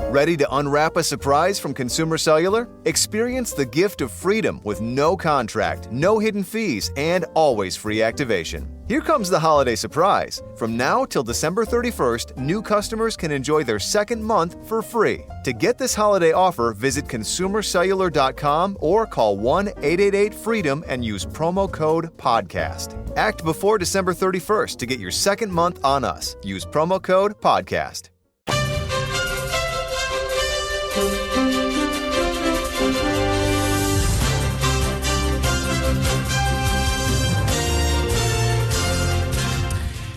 Ready to unwrap a surprise from Consumer Cellular? Experience the gift of freedom with no contract, no hidden fees, and always free activation. Here comes the holiday surprise. From now till December 31st, new customers can enjoy their second month for free. To get this holiday offer, visit consumercellular.com or call 1-888-FREEDOM and use promo code PODCAST. Act before December 31st to get your second month on us. Use promo code PODCAST.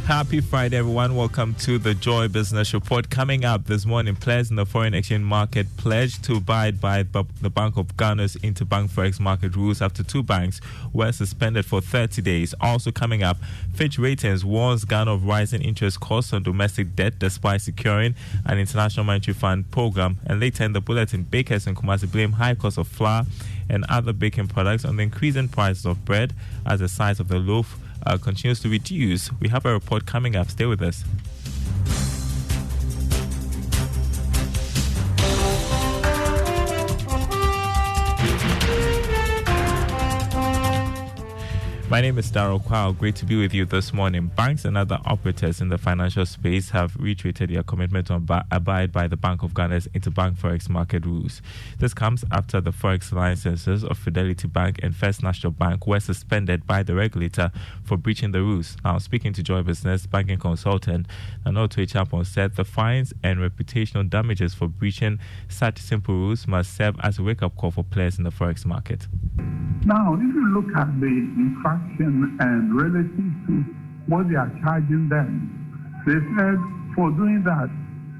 Happy Friday, everyone. Welcome to the Joy Business Report. Coming up this morning, players in the foreign exchange market pledged to abide by the Bank of Ghana's interbank forex market rules after two banks were suspended for 30 days. Also coming up, Fitch Ratings warns Ghana of rising interest costs on domestic debt despite securing an International Monetary Fund program. And later in the bulletin, bakers in Kumasi blame high cost of flour and other baking products on the increasing prices of bread as the size of the loaf continues to reduce. We have a report coming up. Stay with us. My name is Darryl Kwao. Great to be with you this morning. Banks and other operators in the financial space have reiterated their commitment to abide by the Bank of Ghana's interbank forex market rules. This comes after the forex licenses of Fidelity Bank and First National Bank were suspended by the regulator for breaching the rules. Now, speaking to Joy Business, banking consultant Nanoto Champon said the fines and reputational damages for breaching such simple rules must serve as a wake-up call for players in the forex market. Now, if you look at the infraction and relative to what they are charging them, they said for doing that,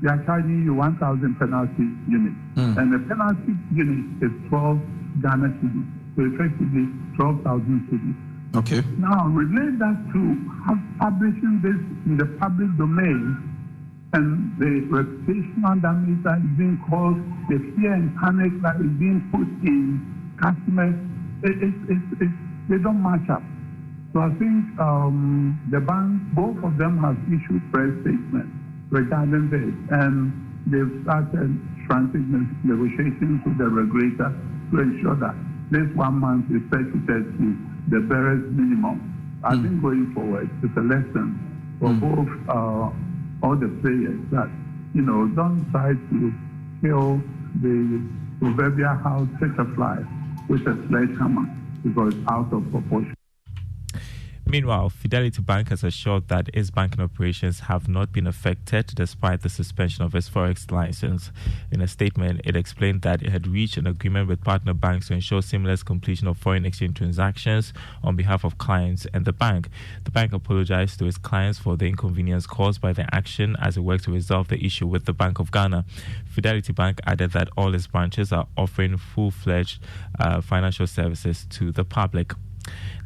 they are charging you 1,000 penalty units. And the penalty unit is 12 Ghana cedis, so effectively 12,000 cedis. Okay. Now, relate that to publishing this in the public domain and the reputational damage that is being caused, the fear and panic that is being put in customers. They don't match up. So I think the bank, both of them have issued press statements regarding this, and they've started frantic negotiations with the regulator to ensure that this 1 month is set to the barest minimum. I think going forward, it's a lesson for both all the players that, don't try to kill the proverbial house butterfly with a sledgehammer because it's out of proportion. Meanwhile, Fidelity Bank has assured that its banking operations have not been affected despite the suspension of its forex license. In a statement, it explained that it had reached an agreement with partner banks to ensure seamless completion of foreign exchange transactions on behalf of clients and the bank. The bank apologized to its clients for the inconvenience caused by the action as it worked to resolve the issue with the Bank of Ghana. Fidelity Bank added that all its branches are offering full-fledged financial services to the public.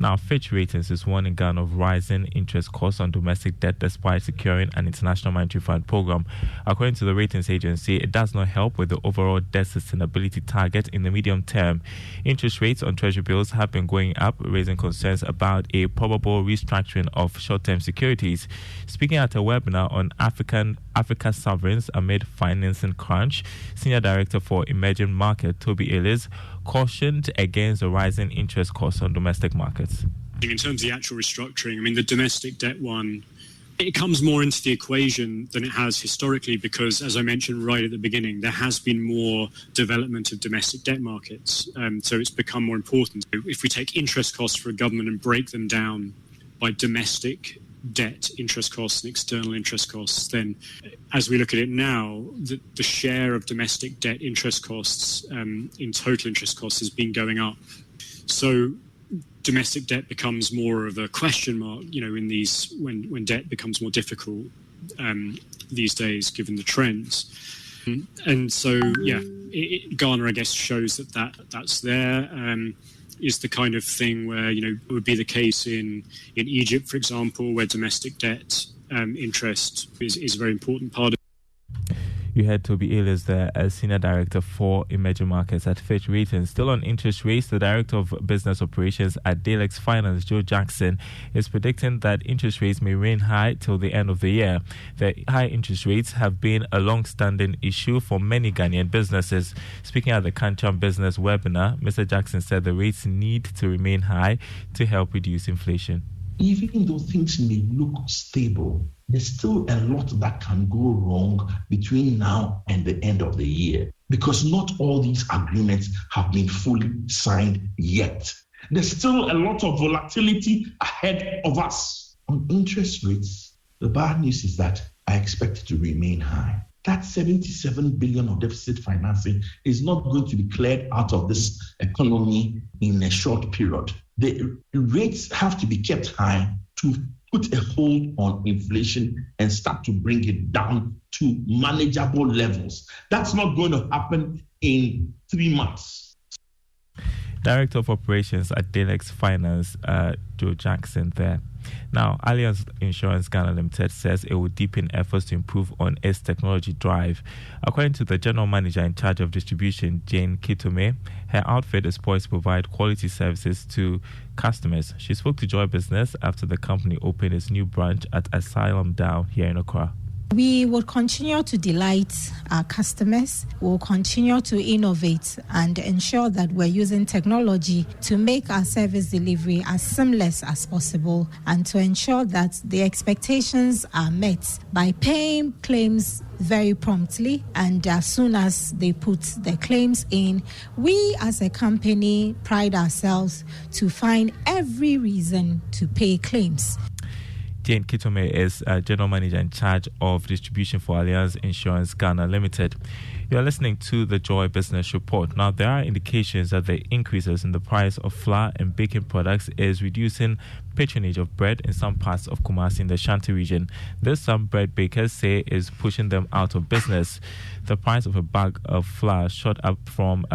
Now, Fitch Ratings is warning Ghana of rising interest costs on domestic debt despite securing an International Monetary Fund program. According to the ratings agency, it does not help with the overall debt sustainability target in the medium term. Interest rates on treasury bills have been going up, raising concerns about a probable restructuring of short-term securities. Speaking at a webinar on Africa sovereigns amid financing crunch, Senior Director for Emerging Market Toby Ellis cautioned against the rising interest costs on domestic markets. In terms of the actual restructuring, the domestic debt one, it comes more into the equation than it has historically because, as I mentioned right at the beginning, there has been more development of domestic debt markets. So it's become more important. If we take interest costs for a government and break them down by domestic debt interest costs and external interest costs, then as we look at it now, the share of domestic debt interest costs in total interest costs has been going up. So domestic debt becomes more of a question mark, in these when debt becomes more difficult these days, given the trends. And so, Ghana, I guess, shows that's there. Is the kind of thing where, it would be the case in Egypt, for example, where domestic debt interest is a very important part of it. You heard Toby Ayers there as Senior Director for Emerging Markets at Fitch Ratings. Still on interest rates, the Director of Business Operations at Dalex Finance, Joe Jackson, is predicting that interest rates may remain high till the end of the year. The high interest rates have been a long-standing issue for many Ghanaian businesses. Speaking at the Kancham Business webinar, Mr. Jackson said the rates need to remain high to help reduce inflation. Even though things may look stable, there's still a lot that can go wrong between now and the end of the year, because not all these agreements have been fully signed yet. There's still a lot of volatility ahead of us. On interest rates, the bad news is that I expect it to remain high. That 77 billion of deficit financing is not going to be cleared out of this economy in a short period. The rates have to be kept high to put a hold on inflation and start to bring it down to manageable levels. That's not going to happen in 3 months. Director of Operations at Dalex Finance, Joe Jackson there. Now, Allianz Insurance Ghana Limited says it will deepen efforts to improve on its technology drive. According to the General Manager in charge of distribution, Jane Kitome, her outfit is poised to provide quality services to customers. She spoke to Joy Business after the company opened its new branch at Asylum Down here in Accra. We will continue to delight our customers. We'll continue to innovate and ensure that we're using technology to make our service delivery as seamless as possible and to ensure that the expectations are met by paying claims very promptly and as soon as they put their claims in. We as a company pride ourselves to find every reason to pay claims. Jane Kitome is General Manager in charge of distribution for Allianz Insurance Ghana Limited. You are listening to the Joy Business Report. Now, there are indications that the increases in the price of flour and baking products is reducing patronage of bread in some parts of Kumasi in the Shanti region. This, some bread bakers say, is pushing them out of business. The price of a bag of flour shot up from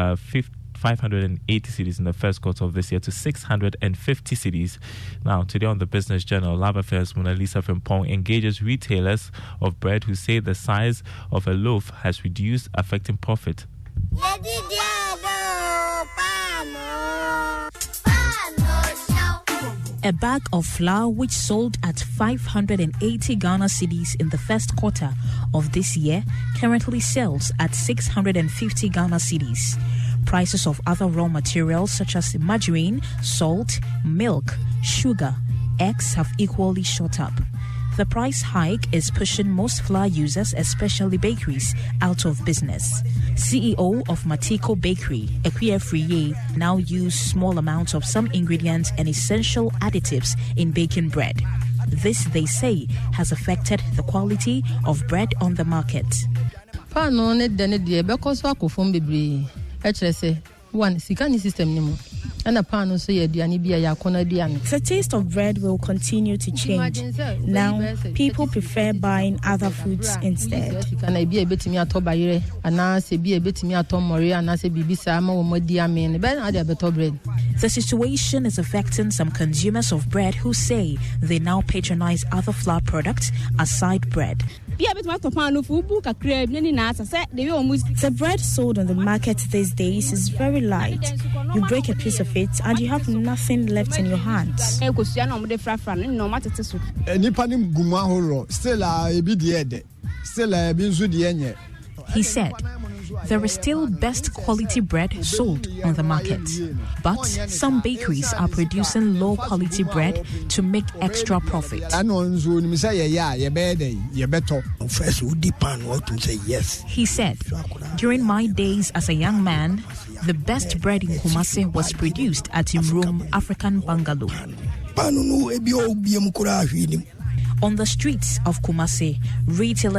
580 cedis in the first quarter of this year to 650 cedis. Now, today on the Business Journal, Lab Affairs Mona Lisa Frimpong engages retailers of bread who say the size of a loaf has reduced, affecting profit. A bag of flour which sold at 580 Ghana cedis in the first quarter of this year currently sells at 650 Ghana cedis. Prices of other raw materials such as margarine, salt, milk, sugar, eggs have equally shot up. The price hike is pushing most flour users, especially bakeries, out of business. CEO of Matiko Bakery, Ekwia Friye, now use small amounts of some ingredients and essential additives in baking bread. This, they say, has affected the quality of bread on the market. The taste of bread will continue to change. Now, people prefer buying other foods instead. The situation is affecting some consumers of bread who say they now patronize other flour products aside bread. The bread sold on the market these days is very light. You break a piece of it and you have nothing left in your hands. He said, there is still best quality bread sold on the market, but some bakeries are producing low quality bread to make extra profit. He said, during my days as a young man, the best bread in Kumasi was produced at Imrum African Bungalow. On the streets of Kumasi, retailers